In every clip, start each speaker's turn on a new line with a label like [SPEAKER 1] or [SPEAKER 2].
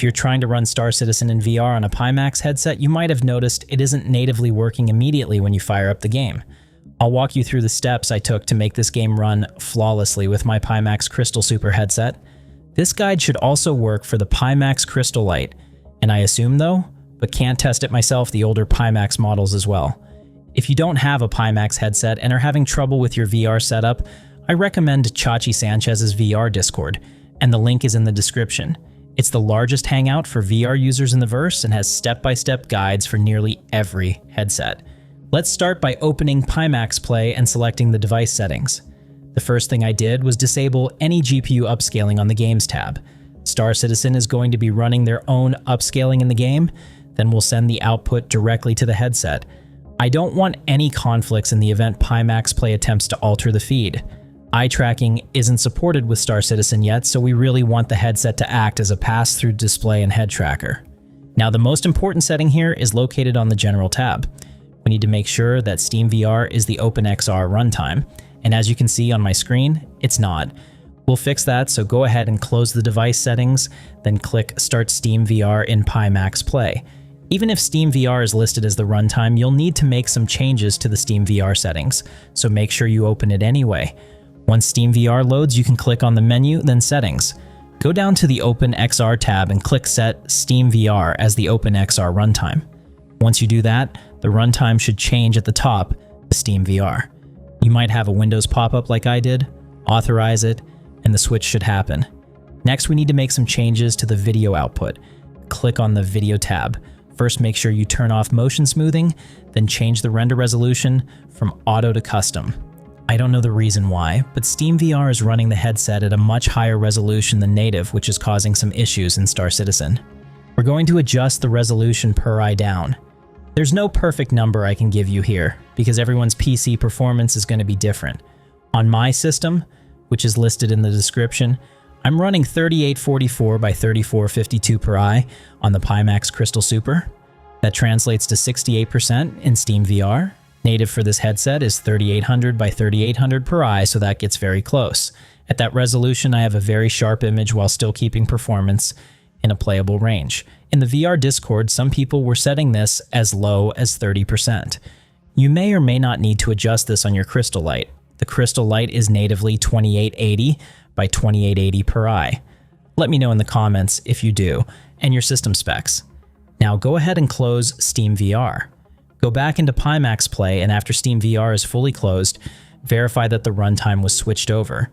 [SPEAKER 1] you're trying to run Star Citizen in VR on a Pimax headset, you might have noticed it isn't natively working immediately when you fire up the game. I'll walk you through the steps I took to make this game run flawlessly with my Pimax Crystal Super headset. This guide should also work for the Pimax Crystal Light, and I assume though, but can't test it myself, the older Pimax models as well. If you don't have a Pimax headset and are having trouble with your VR setup, I recommend Chachi Sanchez's VR Discord, and the link is in the description. It's the largest hangout for VR users in the verse and has step-by-step guides for nearly every headset. Let's start by opening Pimax Play and selecting the device settings. The first thing I did was disable any GPU upscaling on the Games tab. Star Citizen is going to be running their own upscaling in the game, then we'll send the output directly to the headset. I don't want any conflicts in the event Pimax Play attempts to alter the feed. Eye tracking isn't supported with Star Citizen yet, so we really want the headset to act as a pass-through display and head tracker. Now, the most important setting here is located on the General tab. We need to make sure that SteamVR is the openxr runtime, and as you can see on my screen, it's not. We'll fix that, so go ahead and close the device settings, then click Start SteamVR in Pimax Play. Even if SteamVR is listed as the runtime, you'll need to make some changes to the SteamVR settings, so make sure you open it anyway. Once SteamVR loads, you can click on the menu, then Settings. Go down to the openxr tab and click Set SteamVR as the openxr runtime. Once you do that, the runtime should change at the top to SteamVR. You might have a Windows pop-up like I did, authorize it, and the switch should happen. Next, we need to make some changes to the video output. Click on the Video tab. First, make sure you turn off motion smoothing, then change the render resolution from auto to custom. I don't know the reason why, but SteamVR is running the headset at a much higher resolution than native, which is causing some issues in Star Citizen. We're going to adjust the resolution per eye down. There's no perfect number I can give you here, because everyone's PC performance is going to be different. On my system, which is listed in the description, I'm running 3844 by 3452 per eye on the Pimax Crystal Super. That translates to 68% in SteamVR. Native for this headset is 3800 by 3800 per eye, so that gets very close. At that resolution, I have a very sharp image while still keeping performance in a playable range. In the VR Discord, some people were setting this as low as 30%. You may or may not need to adjust this on your Crystal Light. The Crystal Light is natively 2880 by 2880 per eye. Let me know in the comments if you do, and your system specs. Now go ahead and close SteamVR. Go back into Pimax Play, and after SteamVR is fully closed, verify that the runtime was switched over.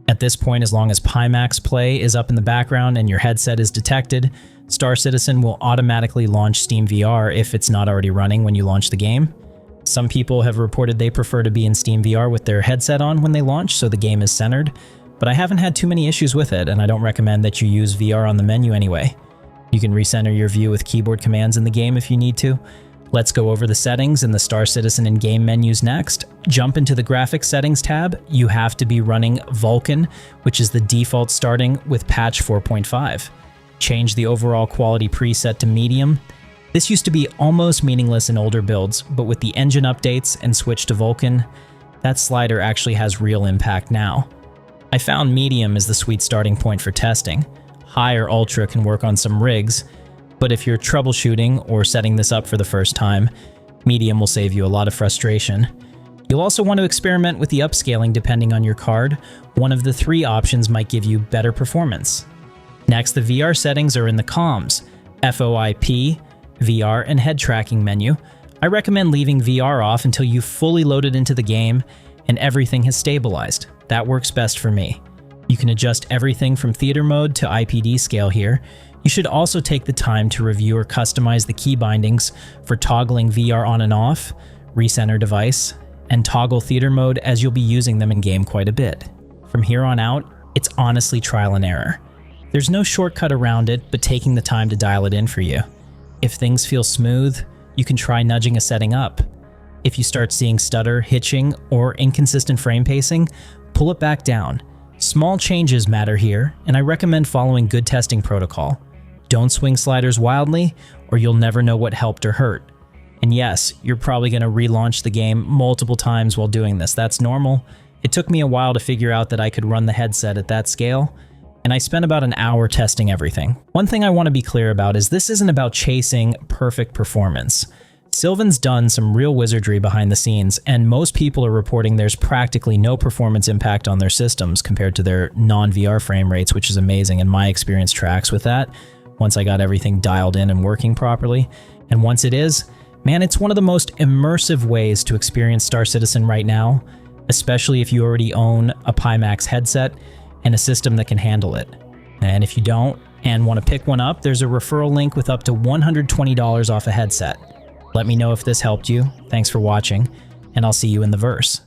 [SPEAKER 1] At this point, as long as Pimax Play is up in the background and your headset is detected, Star Citizen will automatically launch SteamVR if it's not already running when you launch the game. Some people have reported they prefer to be in SteamVR with their headset on when they launch, so the game is centered, but I haven't had too many issues with it, and I don't recommend that you use VR on the menu anyway. You can recenter your view with keyboard commands in the game if you need to. Let's go over the settings in the Star Citizen in-game menus next. Jump into the Graphics Settings tab. You have to be running Vulkan, which is the default starting with patch 4.5. Change the overall quality preset to medium. This used to be almost meaningless in older builds, but with the engine updates and switch to Vulkan, that slider actually has real impact now. I found medium is the sweet starting point for testing. High or ultra can work on some rigs, but if you're troubleshooting or setting this up for the first time, medium will save you a lot of frustration. You'll also want to experiment with the upscaling depending on your card. One of the three options might give you better performance. Next, the VR settings are in the comms, FOIP, VR, and head tracking menu. I recommend leaving VR off until you've fully loaded into the game and everything has stabilized. That works best for me. You can adjust everything from theater mode to IPD scale here. You should also take the time to review or customize the key bindings for toggling VR on and off, recenter device, and toggle theater mode as you'll be using them in game quite a bit. From here on out, it's honestly trial and error. There's no shortcut around it, but taking the time to dial it in for you. If things feel smooth, you can try nudging a setting up. If you start seeing stutter, hitching, or inconsistent frame pacing, pull it back down. Small changes matter here, and I recommend following good testing protocol. Don't swing sliders wildly, or you'll never know what helped or hurt. And yes, you're probably going to relaunch the game multiple times while doing this. That's normal. It took me a while to figure out that I could run the headset at that scale, and I spent about an hour testing everything. One thing I want to be clear about is this isn't about chasing perfect performance. Sylvan's done some real wizardry behind the scenes, and most people are reporting there's practically no performance impact on their systems compared to their non-VR frame rates, which is amazing, and my experience tracks with that once I got everything dialed in and working properly. And once it is, man, it's one of the most immersive ways to experience Star Citizen right now, especially if you already own a Pimax headset and a system that can handle it. And if you don't and want to pick one up, there's a referral link with up to $120 off a headset. Let me know if this helped you. Thanks for watching, and I'll see you in the verse.